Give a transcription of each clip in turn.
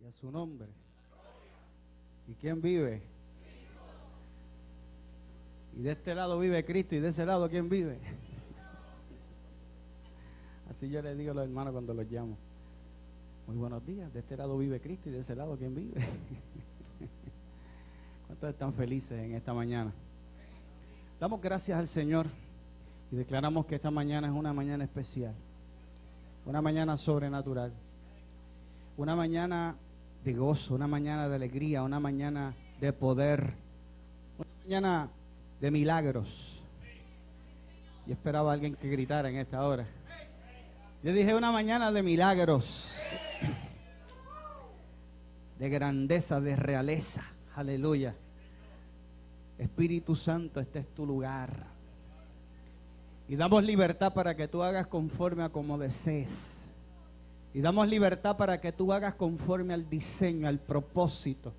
a su nombre. ¿Y quién vive? Y de este lado vive Cristo, y de ese lado ¿quién vive? Así yo les digo a los hermanos cuando los llamo. Muy buenos días, de este lado vive Cristo y de ese lado ¿quién vive? ¿Cuántos están felices en esta mañana? Damos gracias al Señor y declaramos que esta mañana es una mañana especial, una mañana sobrenatural, una mañana de gozo, una mañana de alegría, una mañana de poder, una mañana de milagros. Y esperaba a alguien que gritara en esta hora. Yo dije una mañana de milagros, de grandeza, de realeza. Aleluya. Espíritu Santo, este es tu lugar. Y damos libertad para que tú hagas conforme a como desees. Y damos libertad para que tú hagas conforme al diseño, al propósito.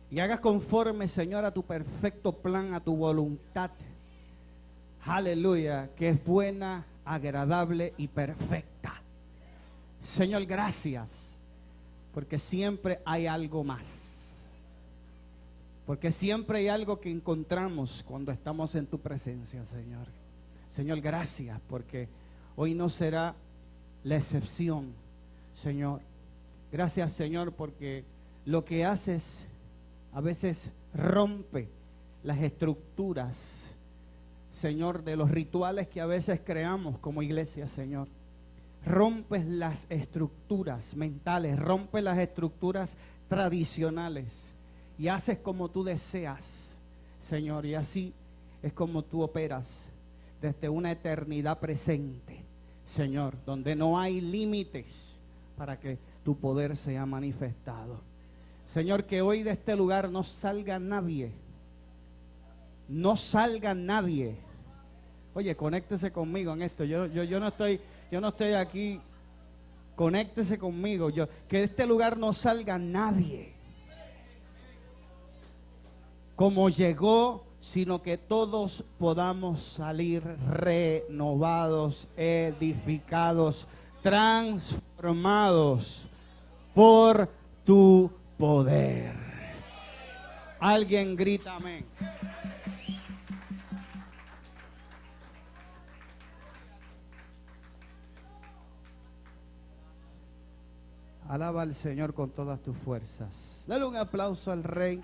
Y hagas conforme, Señor, a tu perfecto plan, a tu voluntad. Aleluya, que es buena, agradable y perfecta. Señor, gracias, porque siempre hay algo más. Porque siempre hay algo que encontramos cuando estamos en tu presencia, Señor. Señor, gracias, porque hoy no será la excepción, Señor. Gracias, Señor, porque lo que haces a veces rompe las estructuras, Señor, de los rituales que a veces creamos como iglesia, Señor. Rompes las estructuras mentales, rompes las estructuras tradicionales y haces como tú deseas, Señor. Y así es como tú operas desde una eternidad presente, Señor, donde no hay límites para que tu poder sea manifestado. Señor, que hoy de este lugar no salga nadie. No salga nadie. Oye, conéctese conmigo en esto. Yo no estoy aquí. Conéctese conmigo. Que de este lugar no salga nadie como llegó, sino que todos podamos salir renovados, edificados, transformados por tu poder. Alguien grita amén. Alaba al Señor con todas tus fuerzas. Dale un aplauso al Rey.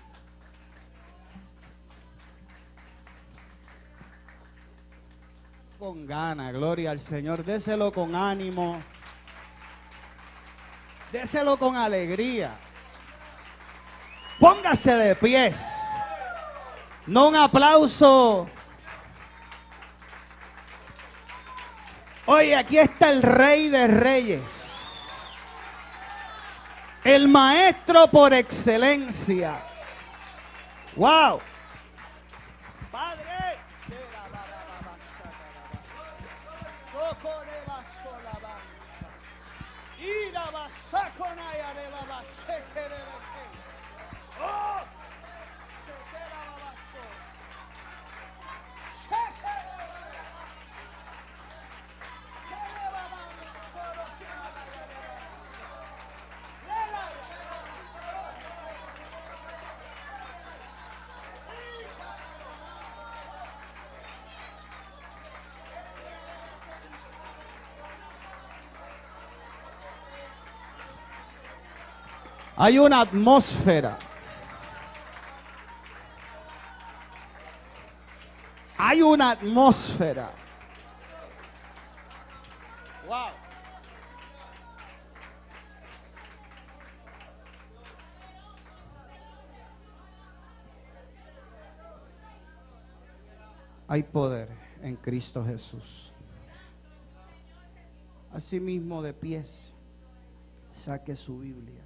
Con ganas, gloria al Señor. Déselo con ánimo. Déselo con alegría. Póngase de pies. No un aplauso. Oye, aquí está el Rey de Reyes. El maestro por excelencia. ¡Wow! Padre. Hay una atmósfera. Hay una atmósfera. Wow. Hay poder en Cristo Jesús. Asimismo, de pies, saque su Biblia.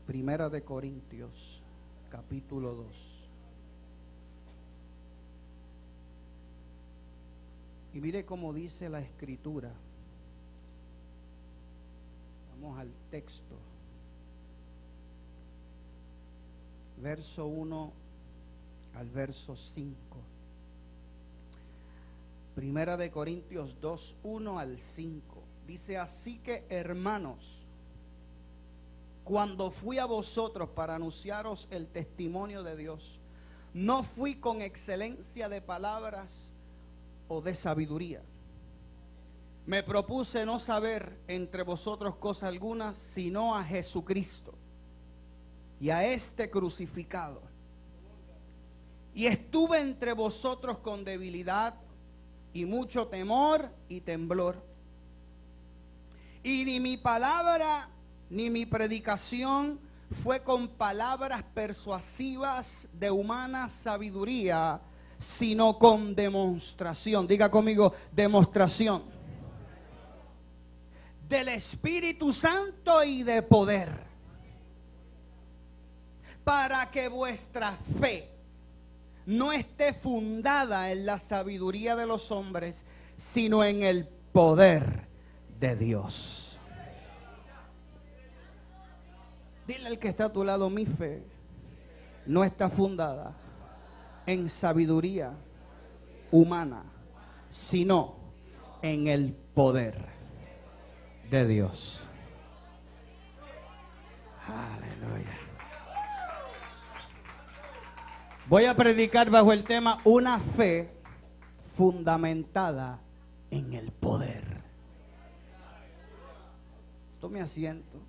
Primera de Corintios, capítulo 2. Y mire cómo dice la Escritura. Vamos al texto. Verso 1 al verso 5. Primera de Corintios 2, 1 al 5. Dice: así que, hermanos, cuando fui a vosotros para anunciaros el testimonio de Dios, no fui con excelencia de palabras o de sabiduría. Me propuse no saber entre vosotros cosa alguna, sino a Jesucristo y a este crucificado. Y estuve entre vosotros con debilidad y mucho temor y temblor. Y ni mi palabra ni mi predicación fue con palabras persuasivas de humana sabiduría, sino con demostración. Diga conmigo, demostración. Del Espíritu Santo y de poder. Para que vuestra fe no esté fundada en la sabiduría de los hombres, sino en el poder de Dios. Dile al que está a tu lado, mi fe no está fundada en sabiduría humana, sino en el poder de Dios. Aleluya. Voy a predicar bajo el tema una fe fundamentada en el poder. Tome asiento.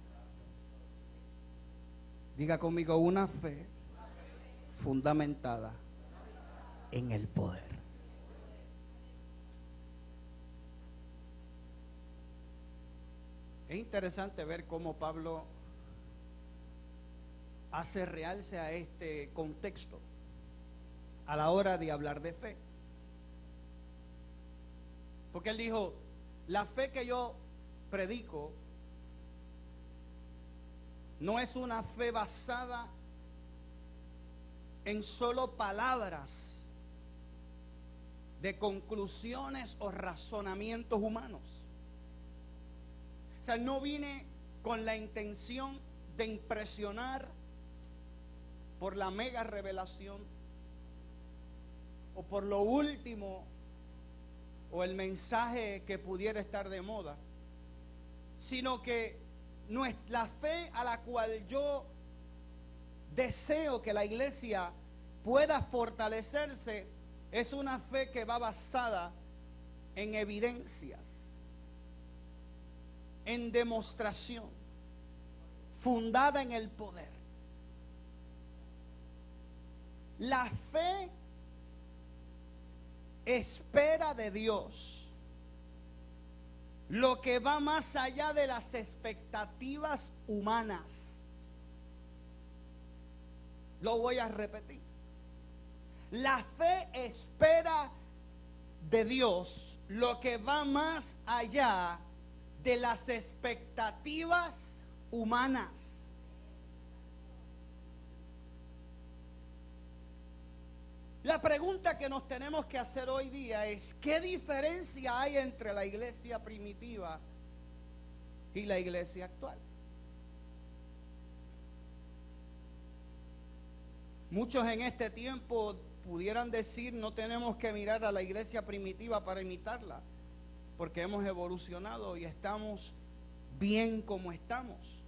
Diga conmigo, una fe fundamentada en el poder. Es interesante ver cómo Pablo hace realce a este contexto a la hora de hablar de fe. Porque él dijo, la fe que yo predico no es una fe basada en solo palabras de conclusiones o razonamientos humanos. O sea, no vine con la intención de impresionar por la mega revelación o por lo último o el mensaje que pudiera estar de moda, sino que la fe a la cual yo deseo que la iglesia pueda fortalecerse es una fe que va basada en evidencias, en demostración, fundada en el poder. La fe espera de Dios lo que va más allá de las expectativas humanas. Lo voy a repetir. La fe espera de Dios lo que va más allá de las expectativas humanas. La pregunta que nos tenemos que hacer hoy día es: ¿qué diferencia hay entre la iglesia primitiva y la iglesia actual? Muchos en este tiempo pudieran decir: no tenemos que mirar a la iglesia primitiva para imitarla, porque hemos evolucionado y estamos bien como estamos.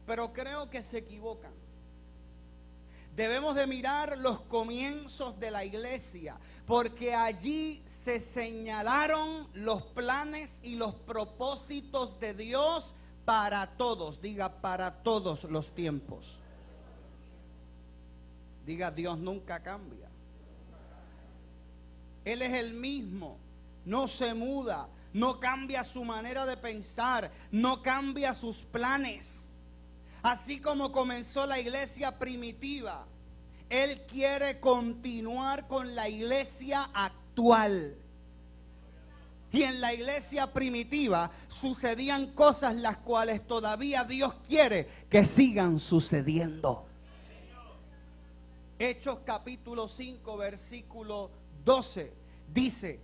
Pero creo que se equivocan. Debemos de mirar los comienzos de la iglesia, porque allí se señalaron los planes y los propósitos de Dios para todos. Diga, para todos los tiempos. Diga, Dios nunca cambia. Él es el mismo, no se muda, no cambia su manera de pensar, no cambia sus planes. Así como comenzó la iglesia primitiva, Él quiere continuar con la iglesia actual. Y en la iglesia primitiva sucedían cosas las cuales todavía Dios quiere que sigan sucediendo. Hechos capítulo 5 versículo 12 dice: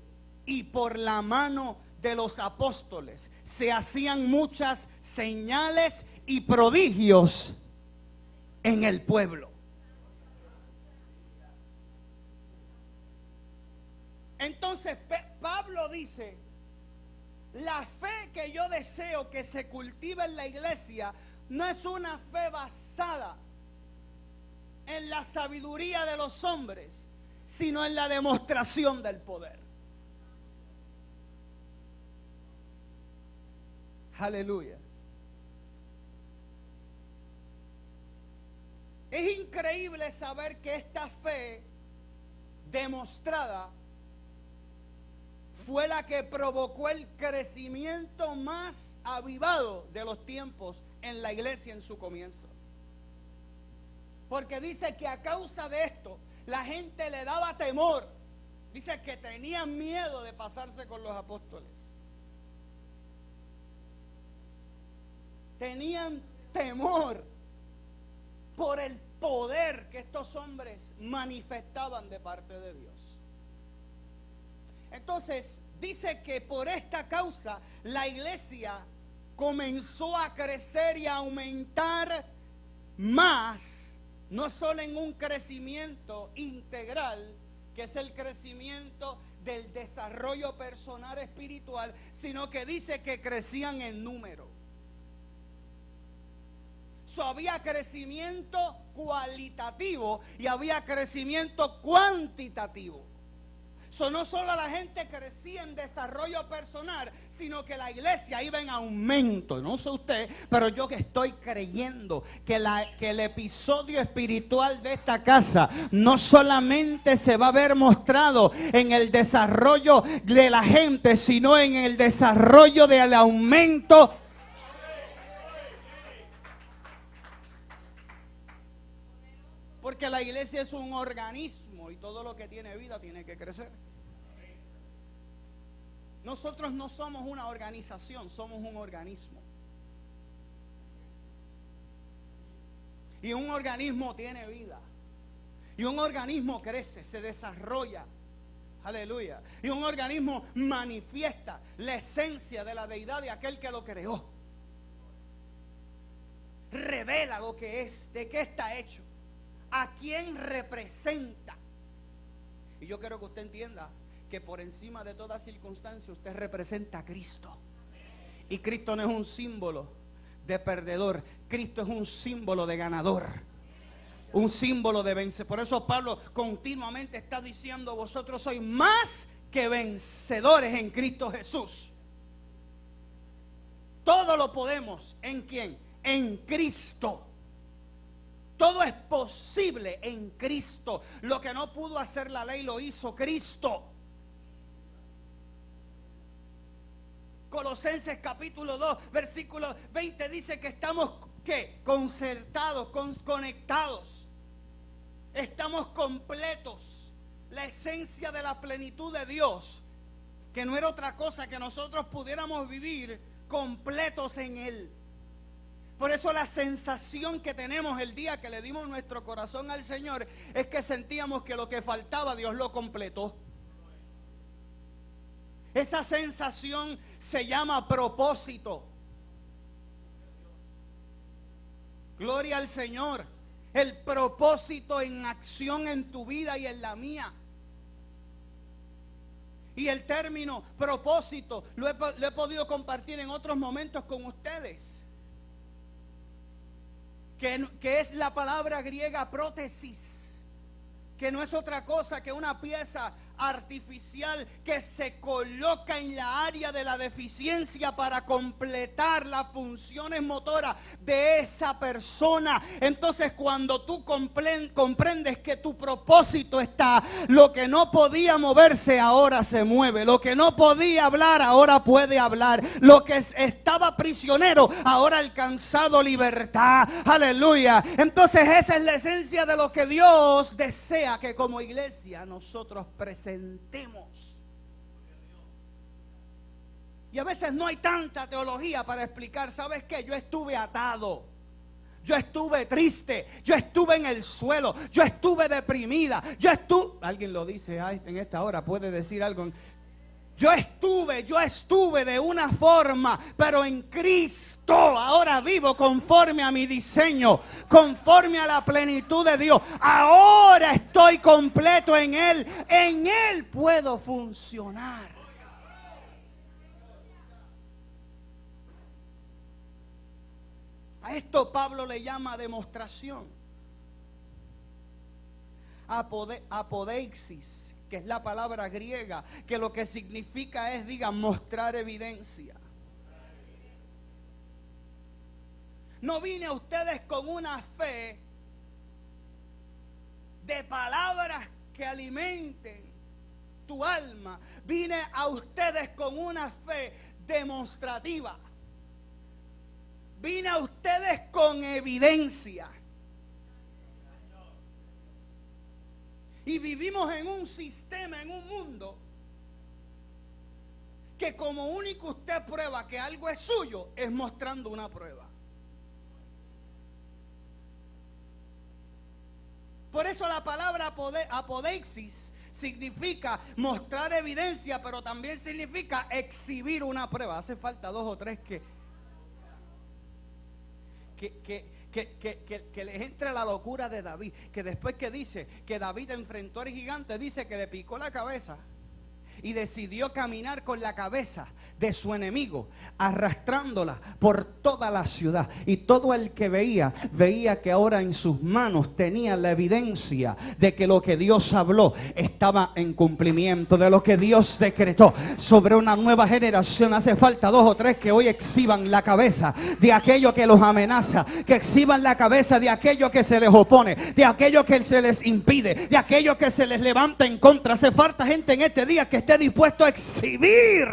y por la mano de los apóstoles se hacían muchas señales y prodigios en el pueblo. Entonces Pablo dice: la fe que yo deseo que se cultive en la iglesia no es una fe basada en la sabiduría de los hombres, sino en la demostración del poder. Aleluya. Es increíble saber que esta fe demostrada fue la que provocó el crecimiento más avivado de los tiempos en la iglesia en su comienzo. Porque dice que a causa de esto la gente le daba temor. Dice que tenían miedo de pasarse con los apóstoles. Tenían temor por el poder que estos hombres manifestaban de parte de Dios. Entonces, dice que por esta causa la iglesia comenzó a crecer y a aumentar más, no solo en un crecimiento integral, que es el crecimiento del desarrollo personal espiritual, sino que dice que crecían en número. Había crecimiento cualitativo y había crecimiento cuantitativo. No solo la gente crecía en desarrollo personal, sino que la iglesia iba en aumento. No sé usted, pero yo que estoy creyendo que el episodio espiritual de esta casa no solamente se va a ver mostrado en el desarrollo de la gente, sino en el desarrollo del aumento. Porque la iglesia es un organismo y todo lo que tiene vida tiene que crecer. Nosotros no somos una organización, somos un organismo. Y un organismo tiene vida. Y un organismo crece, se desarrolla. Aleluya. Y un organismo manifiesta la esencia de la deidad de aquel que lo creó. Revela lo que es, de qué está hecho, a quién representa. Y yo quiero que usted entienda que por encima de toda circunstancia usted representa a Cristo. Y Cristo no es un símbolo de perdedor, Cristo es un símbolo de ganador, un símbolo de vencedor. Por eso Pablo continuamente está diciendo: vosotros sois más que vencedores en Cristo Jesús. Todo lo podemos, ¿en quién? En Cristo. Todo es posible en Cristo. Lo que no pudo hacer la ley lo hizo Cristo. Colosenses capítulo 2, versículo 20 dice que estamos, ¿qué? Concertados, conectados. Estamos completos. La esencia de la plenitud de Dios, que no era otra cosa que nosotros pudiéramos vivir completos en Él. Por eso la sensación que tenemos el día que le dimos nuestro corazón al Señor es que sentíamos que lo que faltaba Dios lo completó. Esa sensación se llama propósito. Gloria al Señor. El propósito en acción en tu vida y en la mía. Y el término propósito lo he podido compartir en otros momentos con ustedes. Que es la palabra griega prótesis, que no es otra cosa que una pieza artificial que se coloca en la área de la deficiencia para completar las funciones motoras de esa persona. Entonces, cuando tú comprendes que tu propósito está, lo que no podía moverse ahora se mueve, lo que no podía hablar ahora puede hablar, lo que estaba prisionero ahora ha alcanzado libertad. Aleluya. Entonces esa es la esencia de lo que Dios desea que como iglesia nosotros presentemos. Y a veces no hay tanta teología para explicar. ¿Sabes qué? Yo estuve atado, yo estuve triste, yo estuve en el suelo, yo estuve deprimida, alguien lo dice en esta hora, puede decir algo. Yo estuve de una forma, pero en Cristo ahora vivo conforme a mi diseño, conforme a la plenitud de Dios. Ahora estoy completo en Él puedo funcionar. A esto Pablo le llama demostración. Apodeixis, que es la palabra griega, que lo que significa es, diga, mostrar evidencia. No vine a ustedes con una fe de palabras que alimenten tu alma. Vine a ustedes con una fe demostrativa. Vine a ustedes con evidencia. Y vivimos en un sistema, en un mundo, que como único usted prueba que algo es suyo, es mostrando una prueba. Por eso la palabra apodeixis significa mostrar evidencia, pero también significa exhibir una prueba. Hace falta 2 o 3 que les entre la locura de David, que después que dice que David enfrentó al gigante, dice que le picó la cabeza y decidió caminar con la cabeza de su enemigo, arrastrándola por toda la ciudad. Y todo el que veía que ahora en sus manos tenía la evidencia de que lo que Dios habló estaba en cumplimiento, de lo que Dios decretó sobre una nueva generación. Hace falta 2 o 3 que hoy exhiban la cabeza de aquello que los amenaza, que exhiban la cabeza de aquello que se les opone, de aquello que se les impide, de aquello que se les levanta en contra. Hace falta gente en este día que esté dispuesto a exhibir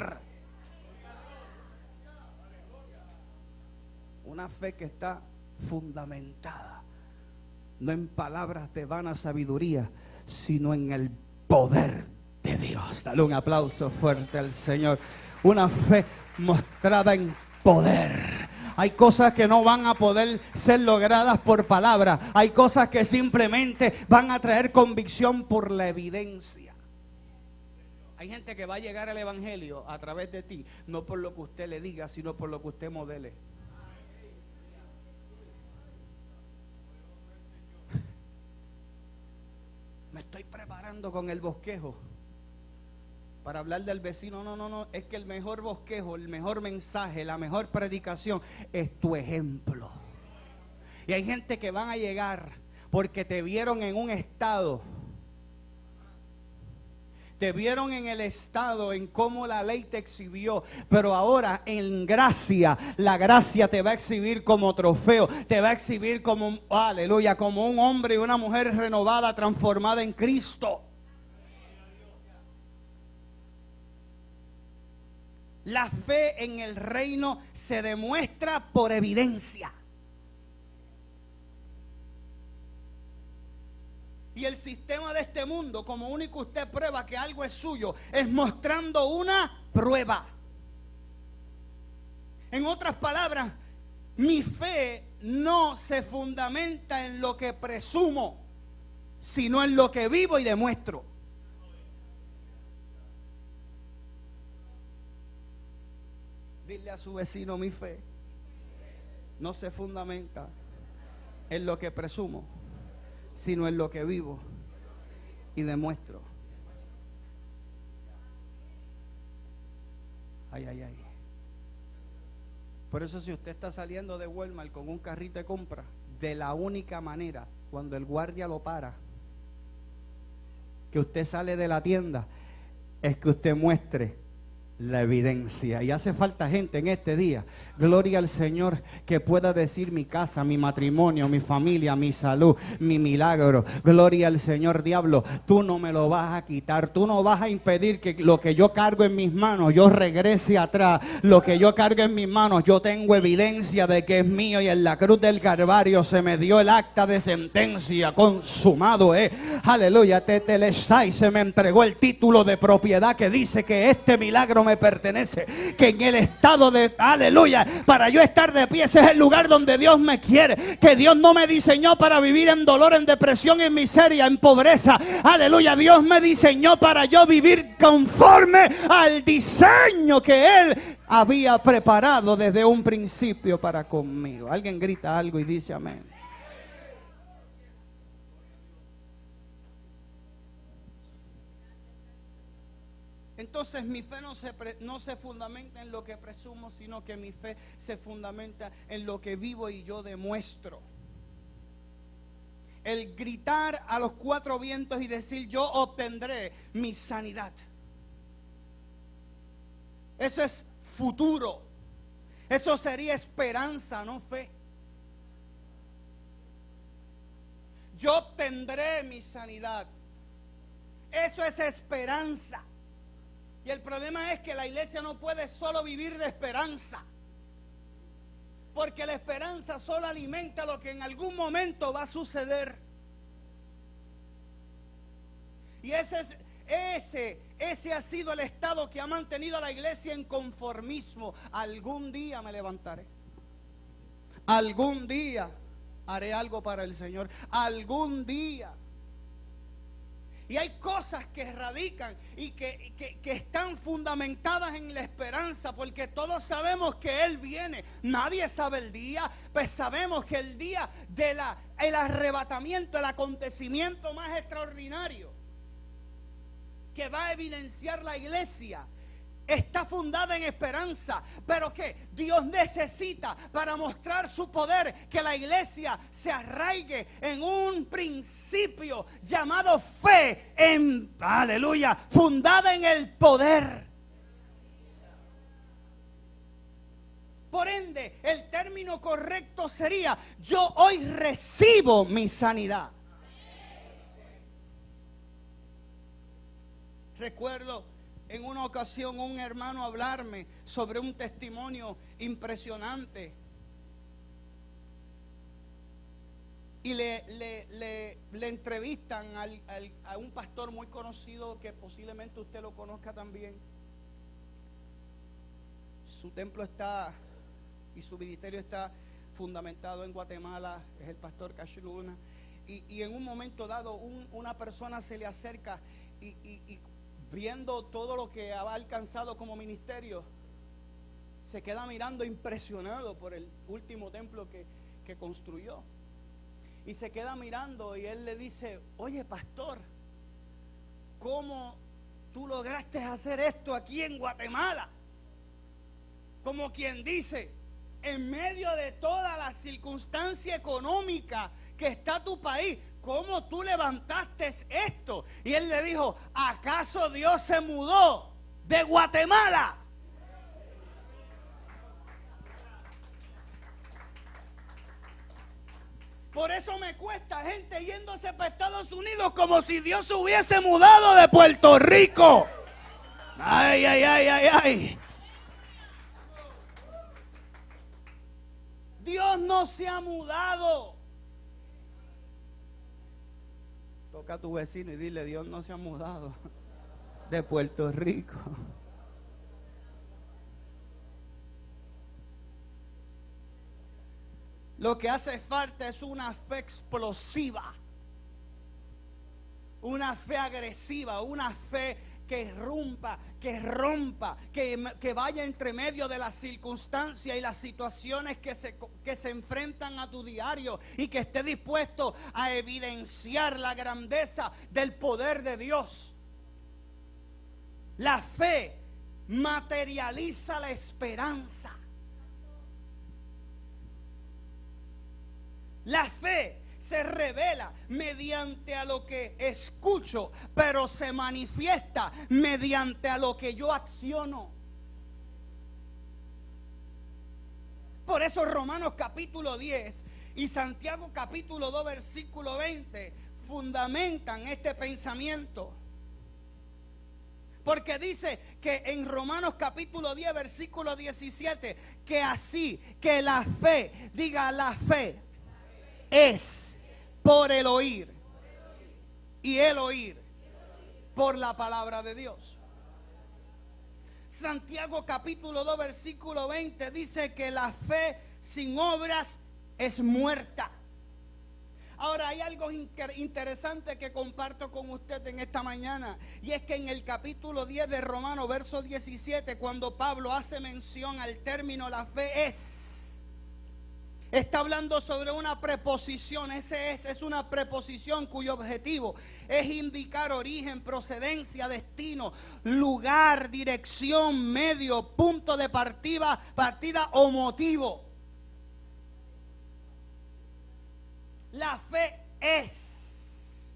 una fe que está fundamentada no en palabras de vana sabiduría, sino en el poder de Dios. Dale un aplauso fuerte al Señor. Una fe mostrada en poder. Hay cosas que no van a poder ser logradas por palabras. Hay cosas que simplemente van a traer convicción por la evidencia. Hay gente que va a llegar al evangelio a través de ti, no por lo que usted le diga, sino por lo que usted modele. Me estoy preparando con el bosquejo para hablar del vecino. No, es que el mejor bosquejo, el mejor mensaje, la mejor predicación es tu ejemplo. Y hay gente que van a llegar porque te vieron en un estado, te vieron en el estado, en cómo la ley te exhibió, pero ahora en gracia, la gracia te va a exhibir como trofeo, te va a exhibir como, aleluya, como un hombre y una mujer renovada, transformada en Cristo. La fe en el reino se demuestra por evidencia. Y el sistema de este mundo, como único usted prueba que algo es suyo, es mostrando una prueba. En otras palabras, mi fe no se fundamenta en lo que presumo, sino en lo que vivo y demuestro. Dile a su vecino: mi fe no se fundamenta en lo que presumo, sino en lo que vivo y demuestro. Ay. Por eso, si usted está saliendo de Walmart con un carrito de compra, de la única manera, cuando el guardia lo para, que usted sale de la tienda, es que usted muestre la evidencia. Y hace falta gente en este día, gloria al Señor, que pueda decir: mi casa, mi matrimonio, mi familia, mi salud, mi milagro. Gloria al Señor. Diablo, tú no me lo vas a quitar, tú no vas a impedir que lo que yo cargo en mis manos, yo regrese atrás. Lo que yo cargo en mis manos, yo tengo evidencia de que es mío, y en la cruz del Calvario se me dio el acta de sentencia, consumado, aleluya, tetelestai, se me entregó el título de propiedad que dice que este milagro me pertenece, que en el estado de, aleluya, para yo estar de pie, ese es el lugar donde Dios me quiere, que Dios no me diseñó para vivir en dolor, en depresión, en miseria, en pobreza, aleluya. Dios me diseñó para yo vivir conforme al diseño que Él había preparado desde un principio para conmigo. Alguien grita algo y dice amén. entonces mi fe no se fundamenta en lo que presumo, sino que mi fe se fundamenta en lo que vivo y yo demuestro. El gritar a los cuatro vientos y decir: yo obtendré mi sanidad. Eso es futuro. Eso sería esperanza, no fe. Yo obtendré mi sanidad. Eso es esperanza. Y el problema es que la iglesia no puede solo vivir de esperanza. Porque la esperanza solo alimenta lo que en algún momento va a suceder. Y ese ha sido el estado que ha mantenido a la iglesia en conformismo. Algún día me levantaré. Algún día haré algo para el Señor. Algún día. Y hay cosas que radican y que están fundamentadas en la esperanza, porque todos sabemos que Él viene. Nadie sabe el día, pues sabemos que el día el arrebatamiento, el acontecimiento más extraordinario que va a evidenciar la iglesia, está fundada en esperanza. Pero que Dios necesita para mostrar su poder que la iglesia se arraigue en un principio llamado fe, aleluya, fundada en el poder. Por ende, el término correcto sería: yo hoy recibo mi sanidad. Recuerdo en una ocasión un hermano hablarme sobre un testimonio impresionante. Y le entrevistan a un pastor muy conocido que posiblemente usted lo conozca también. Su templo está y su ministerio está fundamentado en Guatemala, es el pastor Cash Luna. Y en un momento dado una persona se le acerca y viendo todo lo que ha alcanzado como ministerio, se queda mirando impresionado por el último templo que construyó. Y se queda mirando y él le dice: oye, pastor, ¿cómo tú lograste hacer esto aquí en Guatemala? Como quien dice, en medio de toda la circunstancia económica que está tu país, ¿cómo tú levantaste esto? Y él le dijo: ¿acaso Dios se mudó de Guatemala? Por eso me cuesta gente yéndose para Estados Unidos como si Dios se hubiese mudado de Puerto Rico. Ay, ay, ay, ay, ay. Dios no se ha mudado. Toca a tu vecino y dile: Dios no se ha mudado de Puerto Rico. Lo que hace falta es una fe explosiva, una fe agresiva, una fe que rompa, que vaya entre medio de las circunstancias y las situaciones que se enfrentan a tu diario, y que esté dispuesto a evidenciar la grandeza del poder de Dios. La fe materializa la esperanza. La fe se revela mediante a lo que escucho, pero se manifiesta mediante a lo que yo acciono. Por eso Romanos capítulo 10 y Santiago capítulo 2 versículo 20 fundamentan este pensamiento. Porque dice que en Romanos capítulo 10 versículo 17 que así, que la fe, diga la fe, es por el oír, y el oír por la palabra de Dios. Santiago capítulo 2 versículo 20 dice que la fe sin obras es muerta. Ahora hay algo interesante que comparto con usted en esta mañana, y es que en el capítulo 10 de Romanos verso 17, cuando Pablo hace mención al término la fe Está hablando sobre una preposición. Es una preposición cuyo objetivo es indicar origen, procedencia, destino, lugar, dirección, medio, punto de partida o motivo. La fe es.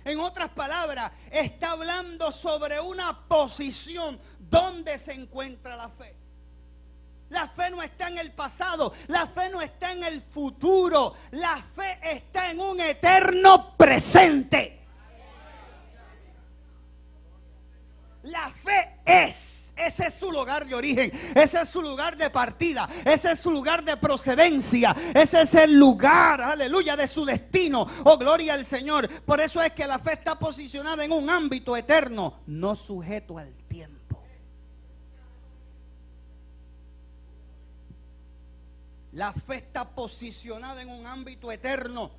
En otras palabras, está hablando sobre una posición donde se encuentra la fe. La fe no está en el pasado, la fe no está en el futuro, la fe está en un eterno presente. La fe es, ese es su lugar de origen, ese es su lugar de partida, ese es su lugar de procedencia, ese es el lugar, aleluya, de su destino. Oh, gloria al Señor. Por eso es que la fe está posicionada en un ámbito eterno, no sujeto al tiempo. La fe está posicionada en un ámbito eterno,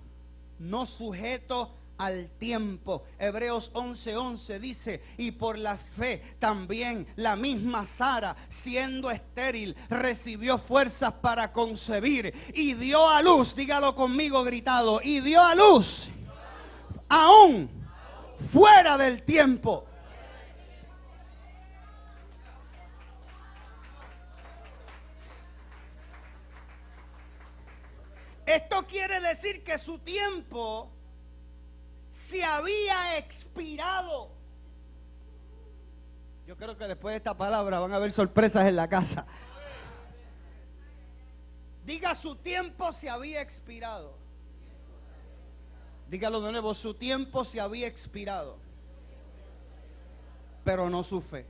no sujeto al tiempo. Hebreos 11:11 dice: y por la fe también la misma Sara, siendo estéril, recibió fuerzas para concebir y dio a luz. Dígalo conmigo gritado: y dio a luz aún fuera del tiempo. Esto quiere decir que su tiempo se había expirado. Yo creo que después de esta palabra van a haber sorpresas en la casa. Diga: su tiempo se había expirado. Dígalo de nuevo: su tiempo se había expirado, pero no su fe.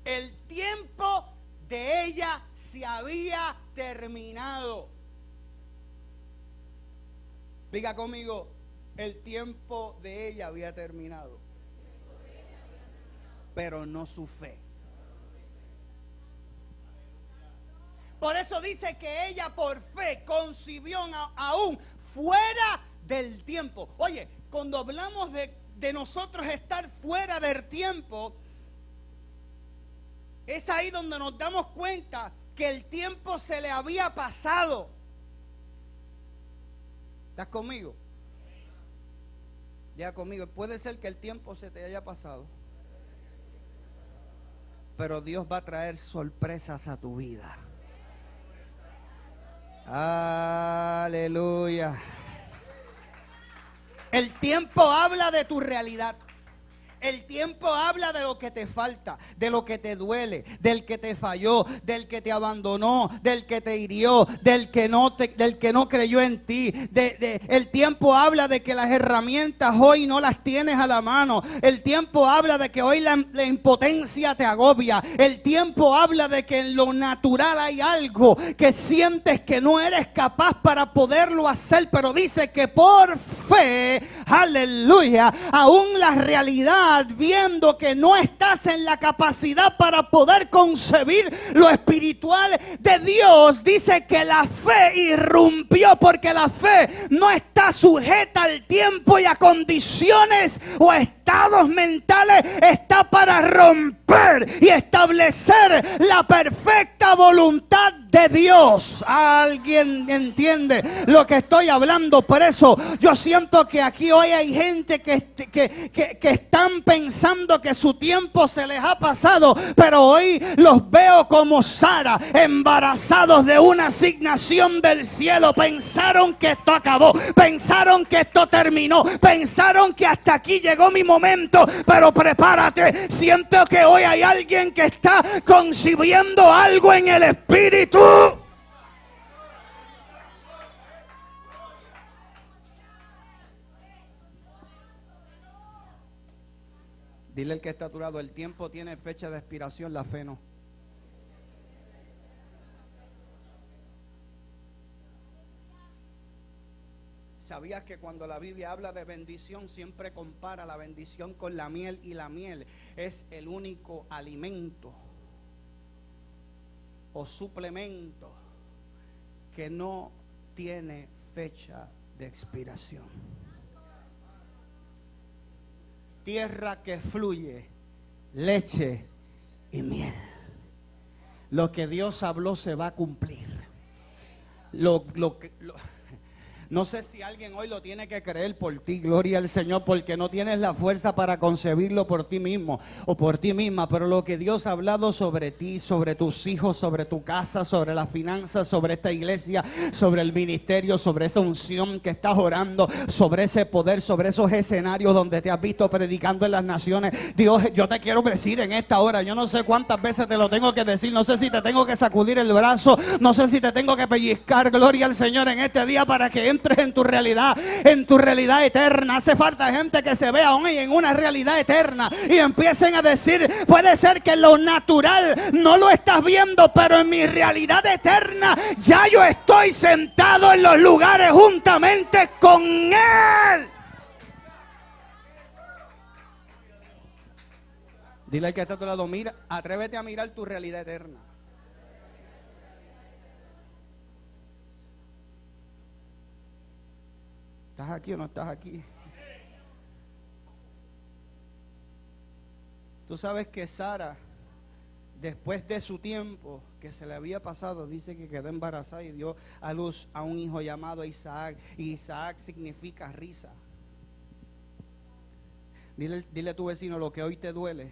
El tiempo de ella se había terminado. Diga conmigo: el tiempo de ella había terminado, pero no su fe. Por eso dice que ella por fe concibió aún fuera del tiempo. Oye, cuando hablamos de nosotros estar fuera del tiempo, es ahí donde nos damos cuenta que el tiempo se le había pasado. ¿Estás conmigo? Ya conmigo. Puede ser que el tiempo se te haya pasado, pero Dios va a traer sorpresas a tu vida. Aleluya. El tiempo habla de tu realidad. El tiempo habla de lo que te falta, de lo que te duele, del que te falló, del que te abandonó, del que te hirió, del que no creyó en ti. El tiempo habla de que las herramientas hoy no las tienes a la mano. El tiempo habla de que hoy la impotencia te agobia. El tiempo habla de que en lo natural hay algo que sientes que no eres capaz para poderlo hacer, pero dice que por fe, aleluya, aún la realidad, viendo que no estás en la capacidad para poder concebir lo espiritual de Dios, dice que la fe irrumpió, porque la fe no está sujeta al tiempo y a condiciones o a estados mentales, está para romper y establecer la perfecta voluntad de Dios. ¿Alguien entiende lo que estoy hablando? Por eso yo siento que aquí hoy hay gente que están pensando que su tiempo se les ha pasado, pero hoy los veo como Sara, embarazados de una asignación del cielo. Pensaron que esto acabó, pensaron que esto terminó, pensaron que hasta aquí llegó mi momento, pero prepárate, siento que hoy hay alguien que está concibiendo algo en el espíritu. Dile al que está a tu lado: el tiempo tiene fecha de expiración, la fe no. ¿Sabías que cuando la Biblia habla de bendición siempre compara la bendición con la miel? Y la miel es el único alimento o suplemento que no tiene fecha de expiración. Tierra que fluye leche y miel. Lo que Dios habló se va a cumplir. No sé si alguien hoy lo tiene que creer por ti, gloria al Señor, porque no tienes la fuerza para concebirlo por ti mismo o por ti misma, pero lo que Dios ha hablado sobre ti, sobre tus hijos, sobre tu casa, sobre las finanzas, sobre esta iglesia, sobre el ministerio, sobre esa unción que estás orando, sobre ese poder, sobre esos escenarios donde te has visto predicando en las naciones. Dios, yo te quiero decir en esta hora, yo no sé cuántas veces te lo tengo que decir, no sé si te tengo que sacudir el brazo, no sé si te tengo que pellizcar, gloria al Señor, en este día para que entres en tu realidad eterna. Hace falta gente que se vea hoy en una realidad eterna y empiecen a decir, puede ser que lo natural no lo estás viendo, pero en mi realidad eterna ya yo estoy sentado en los lugares juntamente con Él. Dile al que está a tu lado, mira, atrévete a mirar tu realidad eterna. ¿Estás aquí o no estás aquí? Tú sabes que Sara, después de su tiempo que se le había pasado, dice que quedó embarazada y dio a luz a un hijo llamado Isaac. Y Isaac significa risa. Dile a tu vecino, lo que hoy te duele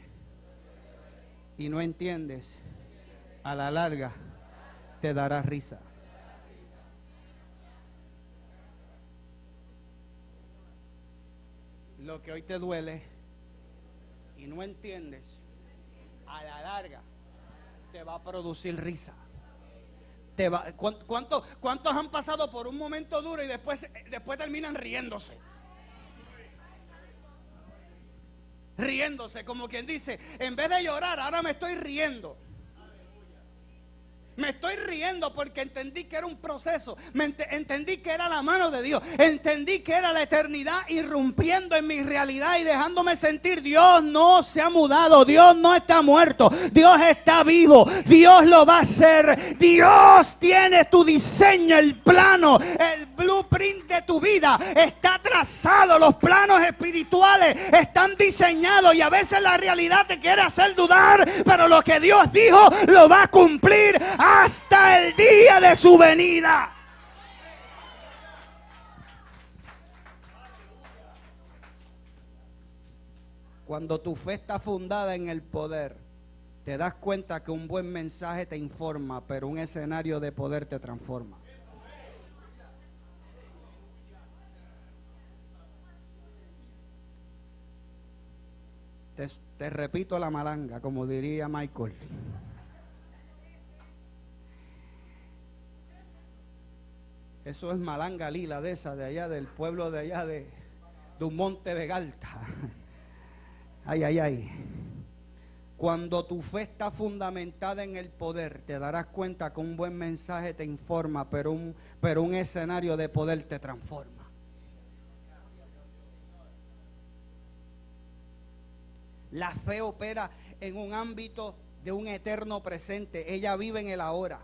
y no entiendes, a la larga te dará risa. Lo que hoy te duele y no entiendes, a la larga te va a producir risa. ¿Cuántos han pasado por un momento duro y después terminan riéndose? Riéndose, como quien dice, en vez de llorar, ahora me estoy riendo. Me estoy riendo porque entendí que era un proceso, entendí que era la mano de Dios, entendí que era la eternidad irrumpiendo en mi realidad y dejándome sentir, Dios no se ha mudado, Dios no está muerto, Dios está vivo, Dios lo va a hacer, Dios tiene tu diseño, el plano, el blueprint de tu vida está trazado, los planos espirituales están diseñados y a veces la realidad te quiere hacer dudar, pero lo que Dios dijo lo va a cumplir hasta el día de su venida. Cuando tu fe está fundada en el poder, te das cuenta que un buen mensaje te informa, pero un escenario de poder te transforma. Te repito la malanga, como diría Michael. Eso es malanga lila de esa, de allá del pueblo de allá de un monte Vegalta. Ay, ay, ay. Cuando tu fe está fundamentada en el poder, te darás cuenta que un buen mensaje te informa, pero un escenario de poder te transforma. La fe opera en un ámbito de un eterno presente. Ella vive en el ahora.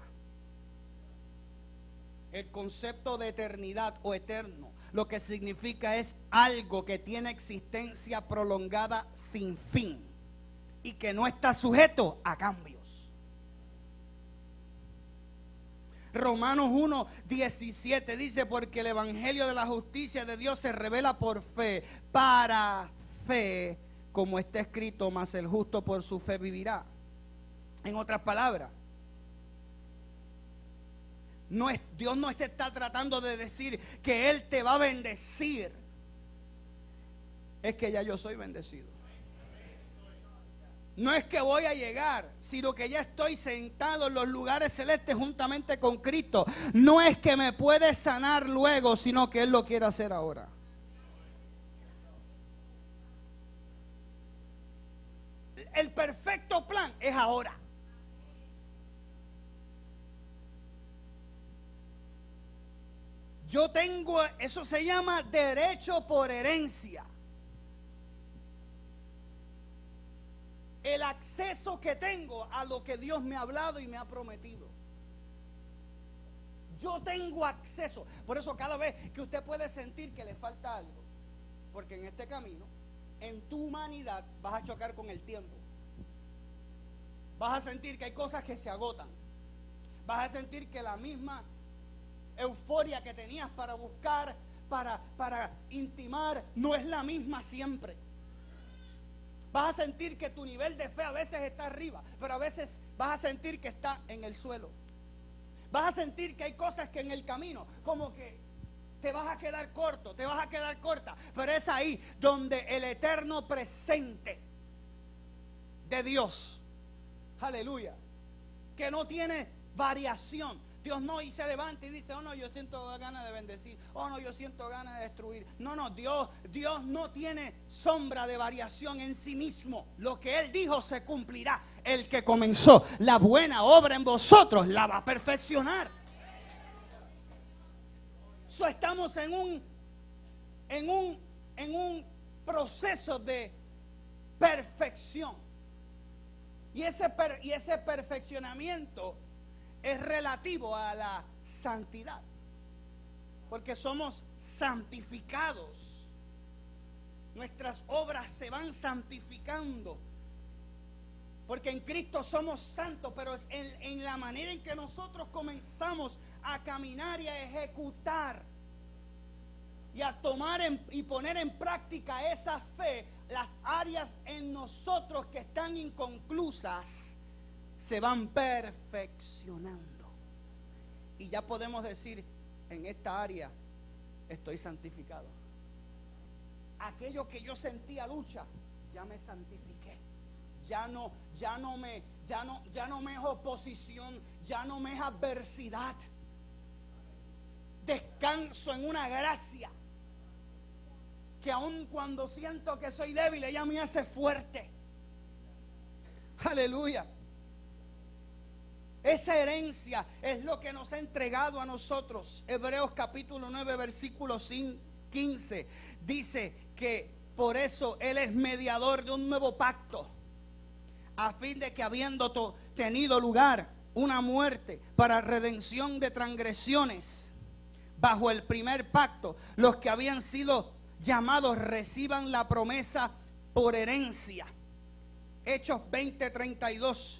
El concepto de eternidad o eterno, lo que significa es algo que tiene existencia prolongada sin fin y que no está sujeto a cambios. Romanos 1:17 dice, porque el evangelio de la justicia de Dios se revela por fe, para fe, como está escrito, mas el justo por su fe vivirá. En otras palabras, Dios no te está tratando de decir que Él te va a bendecir. Es que ya yo soy bendecido. No es que voy a llegar, sino que ya estoy sentado en los lugares celestes juntamente con Cristo. No es que me puede sanar luego, sino que Él lo quiere hacer ahora. El perfecto plan es ahora. Yo tengo, eso se llama derecho por herencia. El acceso que tengo a lo que Dios me ha hablado y me ha prometido. Yo tengo acceso. Por eso cada vez que usted puede sentir que le falta algo, porque en este camino, en tu humanidad, vas a chocar con el tiempo. Vas a sentir que hay cosas que se agotan. Vas a sentir que la misma euforia que tenías para buscar, para intimar, no es la misma siempre. Vas a sentir que tu nivel de fe a veces está arriba, pero a veces vas a sentir que está en el suelo. Vas a sentir que hay cosas que en el camino, como que te vas a quedar corto, te vas a quedar corta, pero es ahí donde el eterno presente de Dios, aleluya, que no tiene variación. Dios no, y se levanta y dice, oh no, yo siento ganas de bendecir, oh no, yo siento ganas de destruir. No, Dios no tiene sombra de variación en sí mismo. Lo que Él dijo se cumplirá. El que comenzó la buena obra en vosotros la va a perfeccionar. So, estamos en un proceso de perfección. Y ese perfeccionamiento es relativo a la santidad, porque somos santificados. Nuestras obras se van santificando, porque en Cristo somos santos, pero es en la manera en que nosotros comenzamos a caminar y a ejecutar y a tomar y poner en práctica esa fe. Las áreas en nosotros que están inconclusas se van perfeccionando. Y ya podemos decir, en esta área estoy santificado. Aquello que yo sentía lucha, ya me santifiqué. Ya no me es oposición, ya no me es adversidad. Descanso en una gracia que aun cuando siento que soy débil, ella me hace fuerte. Aleluya. Esa herencia es lo que nos ha entregado a nosotros. Hebreos capítulo 9, versículo 15 dice que por eso Él es mediador de un nuevo pacto, a fin de que habiendo tenido lugar una muerte para redención de transgresiones bajo el primer pacto, los que habían sido llamados reciban la promesa por herencia. Hechos 20:32.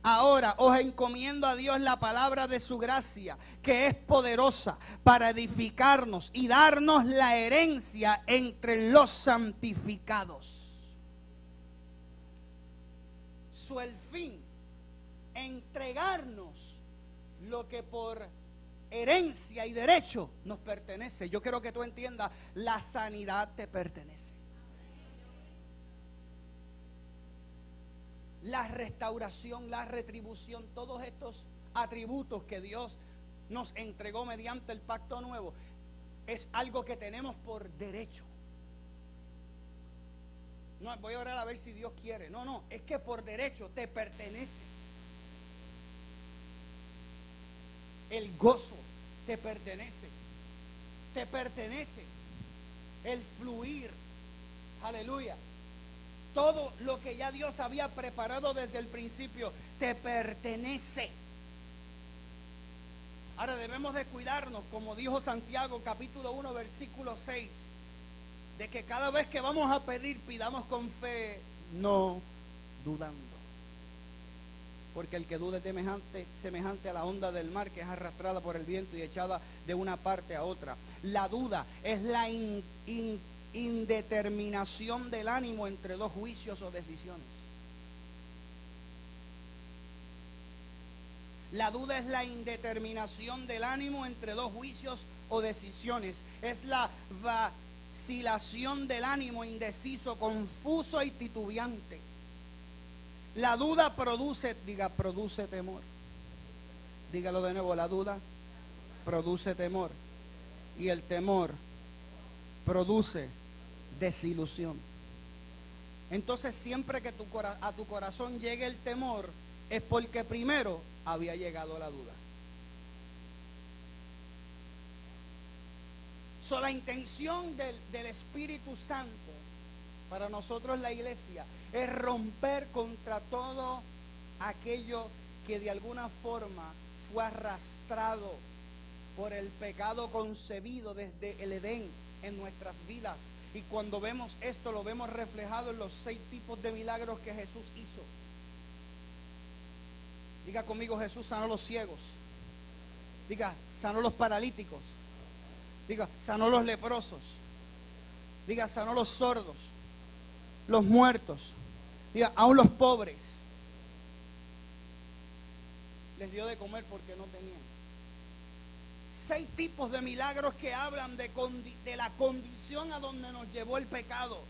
Ahora os encomiendo a Dios la palabra de su gracia, que es poderosa para edificarnos y darnos la herencia entre los santificados. El fin, entregarnos lo que por herencia y derecho nos pertenece. Yo quiero que tú entiendas, la sanidad te pertenece. La restauración, la retribución, todos estos atributos que Dios nos entregó mediante el pacto nuevo, es algo que tenemos por derecho. No, voy a orar a ver si Dios quiere. No, es que por derecho te pertenece. El gozo te pertenece. Te pertenece el fluir. Aleluya. Todo lo que ya Dios había preparado desde el principio te pertenece. Ahora debemos de cuidarnos, como dijo Santiago capítulo 1 versículo 6, de que cada vez que vamos a pedir, pidamos con fe, no dudando. Porque el que duda es semejante a la onda del mar, que es arrastrada por el viento y echada de una parte a otra. La duda es la indeterminación del ánimo entre dos juicios o decisiones. La duda es la indeterminación del ánimo entre dos juicios o decisiones. Es la vacilación del ánimo indeciso, confuso y titubeante. La duda produce temor. Dígalo de nuevo, la duda produce temor. Y el temor produce desilusión. Entonces siempre que a tu corazón llegue el temor, es porque primero había llegado la duda. La intención del Espíritu Santo para nosotros, la iglesia, es romper contra todo aquello que de alguna forma fue arrastrado por el pecado concebido desde el Edén en nuestras vidas. Y cuando vemos esto, lo vemos reflejado en los 6 tipos de milagros que Jesús hizo. Diga conmigo, Jesús sanó los ciegos. Diga, sanó los paralíticos. Diga, sanó los leprosos. Diga, sanó los sordos, los muertos. Diga, aún los pobres. Les dio de comer porque no tenían. 6 tipos de milagros que hablan de la condición a donde nos llevó el pecado.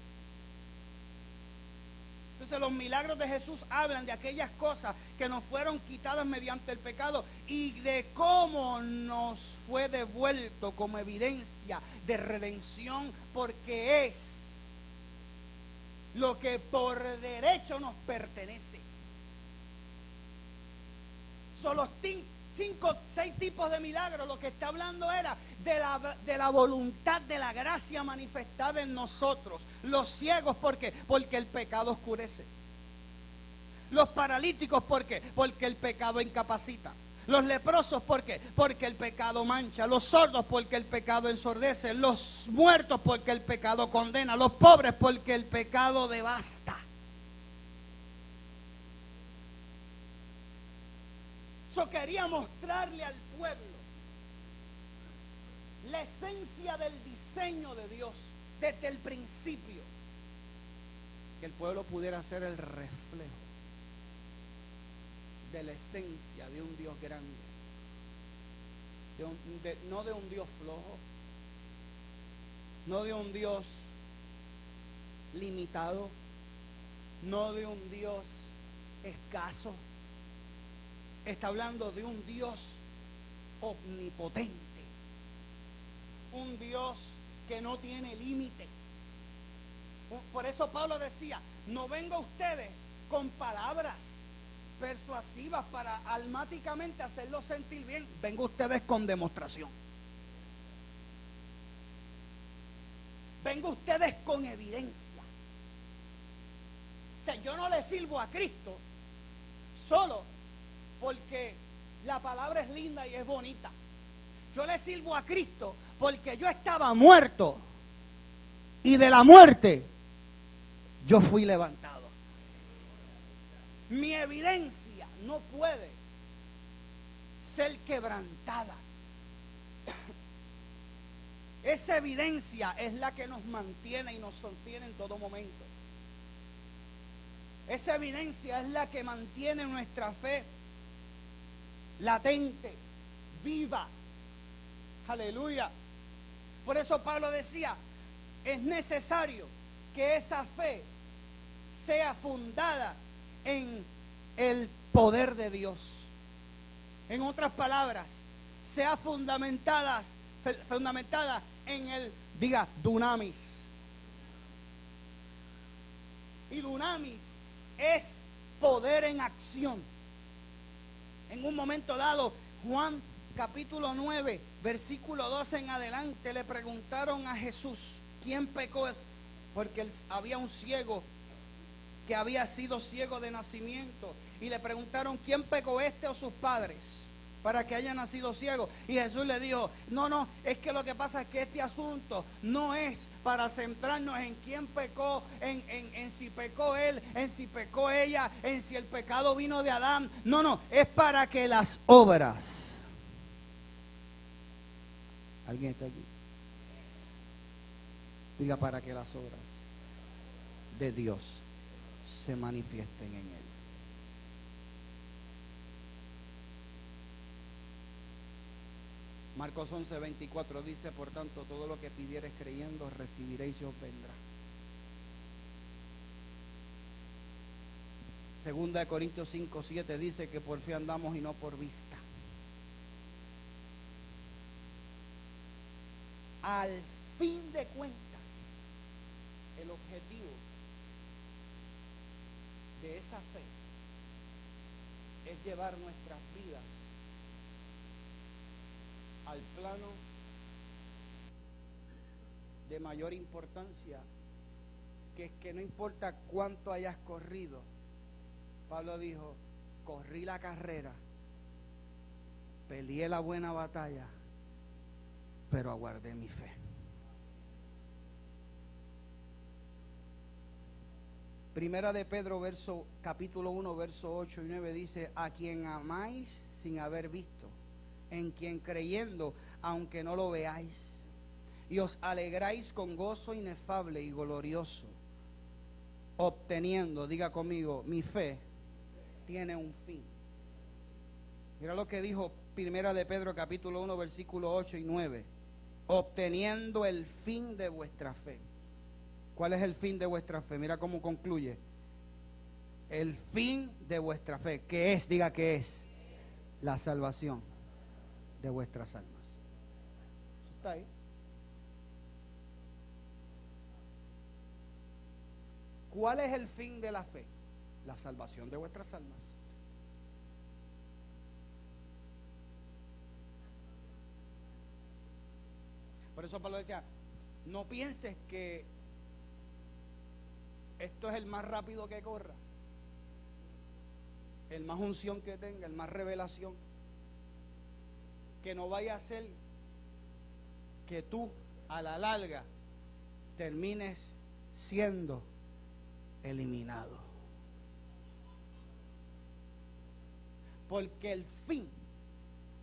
Entonces los milagros de Jesús hablan de aquellas cosas que nos fueron quitadas mediante el pecado y de cómo nos fue devuelto como evidencia de redención, porque es lo que por derecho nos pertenece. Son los 6 tipos de milagros. Lo que está hablando era de la voluntad, de la gracia manifestada en nosotros. Los ciegos, ¿por qué? Porque el pecado oscurece. Los paralíticos, ¿por qué? Porque el pecado incapacita. Los leprosos, ¿por qué? Porque el pecado mancha. Los sordos, porque el pecado ensordece. Los muertos, porque el pecado condena. Los pobres, porque el pecado devasta. Yo quería mostrarle al pueblo la esencia del diseño de Dios desde el principio. Que el pueblo pudiera ser el reflejo de la esencia de un Dios grande. No de un Dios flojo, no de un Dios limitado, no de un Dios escaso. Está hablando de un Dios omnipotente, un Dios que no tiene límites. Por eso Pablo decía, no vengo a ustedes con palabras persuasivas para almáticamente hacerlos sentir bien, vengo a ustedes con demostración. Vengo a ustedes con evidencia. O sea, yo no le sirvo a Cristo solo porque la palabra es linda y es bonita. Yo le sirvo a Cristo porque yo estaba muerto y de la muerte yo fui levantado. Mi evidencia no puede ser quebrantada. Esa evidencia es la que nos mantiene y nos sostiene en todo momento. Esa evidencia es la que mantiene nuestra fe latente, viva. Aleluya. Por eso Pablo decía, es necesario que esa fe sea fundada en el poder de Dios. En otras palabras, sea fundamentada en el, diga, dunamis. Y dunamis es poder en acción. En un momento dado, Juan capítulo 9, versículo 12 en adelante, le preguntaron a Jesús, ¿quién pecó? Porque había un ciego que había sido ciego de nacimiento. Y le preguntaron, ¿quién pecó, este o sus padres, para que haya nacido ciego? Y Jesús le dijo, no, es que lo que pasa es que este asunto no es para centrarnos en quién pecó, en si pecó él, en si pecó ella, en si el pecado vino de Adán. No, es para que las obras. ¿Alguien está aquí? Diga, para que las obras de Dios se manifiesten en él. Marcos 11:24 dice, por tanto, todo lo que pidiereis creyendo, recibiréis y os vendrá. Segunda de Corintios 5:7 dice que por fe andamos y no por vista. Al fin de cuentas, el objetivo de esa fe es llevar nuestras vidas al plano de mayor importancia, que es que no importa cuánto hayas corrido. Pablo dijo, corrí la carrera, peleé la buena batalla, pero aguardé mi fe. Primera de Pedro, capítulo 1, verso 8 y 9 dice: a quien amáis sin haber visto, en quien creyendo, aunque no lo veáis, y os alegráis con gozo inefable y glorioso, obteniendo, diga conmigo, mi fe tiene un fin. Mira lo que dijo Primera de Pedro, capítulo 1, versículo 8 y 9: obteniendo el fin de vuestra fe. ¿Cuál es el fin de vuestra fe? Mira cómo concluye. El fin de vuestra fe. ¿Qué es? Diga qué es. La salvación de vuestras almas. Eso está ahí. ¿Cuál es el fin de la fe? La salvación de vuestras almas. Por eso Pablo decía: no pienses que esto es el más rápido que corra, el más unción que tenga, el más revelación, que no vaya a ser que tú a la larga termines siendo eliminado. Porque el fin,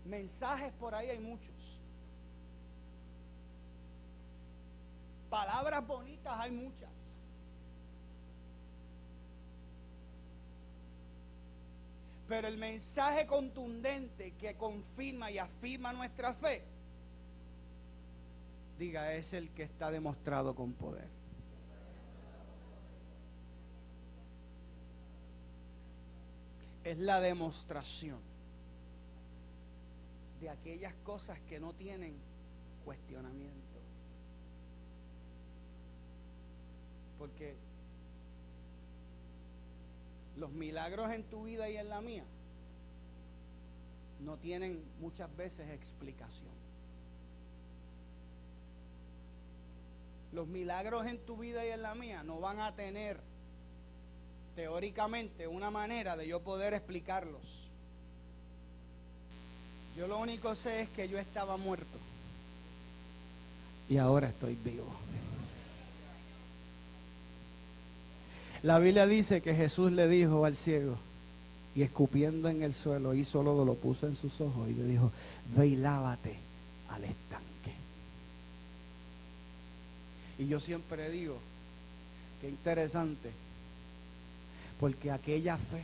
mensajes por ahí hay muchos, palabras bonitas hay muchas, pero el mensaje contundente que confirma y afirma nuestra fe, diga, es el que está demostrado con poder. Es la demostración de aquellas cosas que no tienen cuestionamiento. Porque los milagros en tu vida y en la mía no tienen muchas veces explicación. Los milagros en tu vida y en la mía no van a tener teóricamente una manera de yo poder explicarlos. Yo lo único sé es que yo estaba muerto y ahora estoy vivo. La Biblia dice que Jesús le dijo al ciego, y escupiendo en el suelo hizo lodo, lo puso en sus ojos y le dijo: ve y lávate al estanque. Y yo siempre digo, qué interesante, porque aquella fe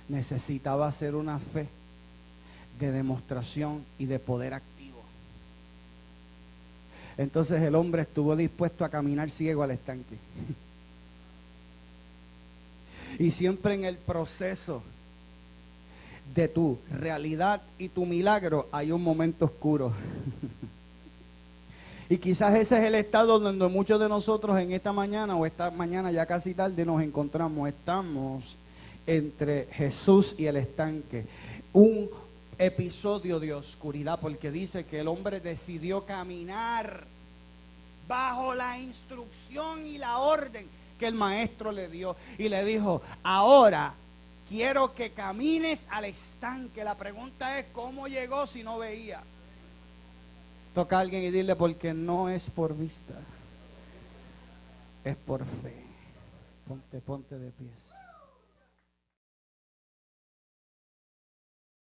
necesitaba ser una fe de demostración y de poder activo. Entonces el hombre estuvo dispuesto a caminar ciego al estanque. Y siempre en el proceso de tu realidad y tu milagro hay un momento oscuro. Y quizás ese es el estado donde muchos de nosotros en esta mañana o esta mañana ya casi tarde nos encontramos. Estamos entre Jesús y el estanque. Un episodio de oscuridad, porque dice que el hombre decidió caminar bajo la instrucción y la orden que el maestro le dio, y le dijo: ahora quiero que camines al estanque. La pregunta es: ¿cómo llegó si no veía? Toca a alguien y dile: porque no es por vista, es por fe. Ponte de pies.